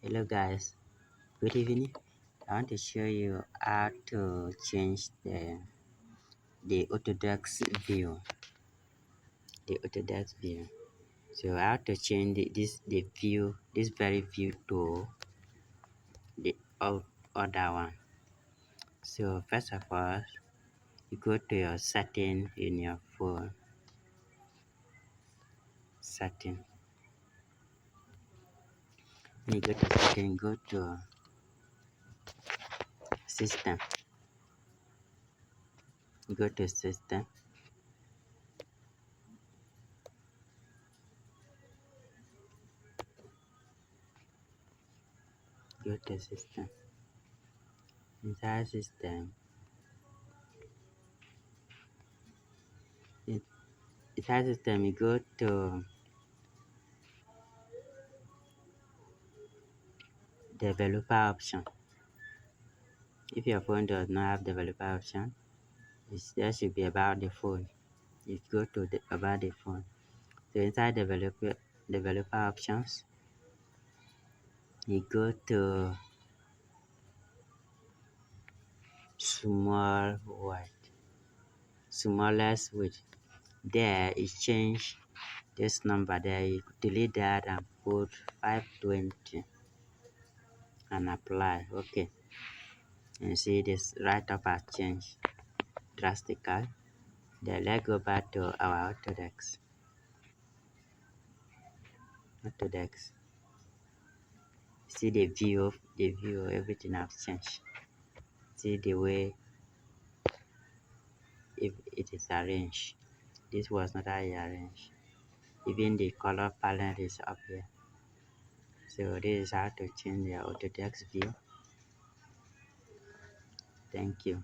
Hello guys, good evening. I want to show you how to change the Autodesk view. The Autodesk view. So how to change the view, this very view to the other one. So first of all, you go to your setting in your phone. Setting. When you go to setting, go to system. Go to system. Go to system. Inside system. Inside system, you go to developer option. If your phone does not have developer option, there should be about the phone. You go to about the phone. So inside developer options, you go to small width, smallest width. There you change this number there. You delete that and put 520 and apply. Okay. And see this right up has changed drastically. Then let's go back to our Autodesk. See the view, everything has changed. See the way if it is arranged. This was not how I arranged. Even the color palette is up here. So this is how to change the Autodesk view. Thank you.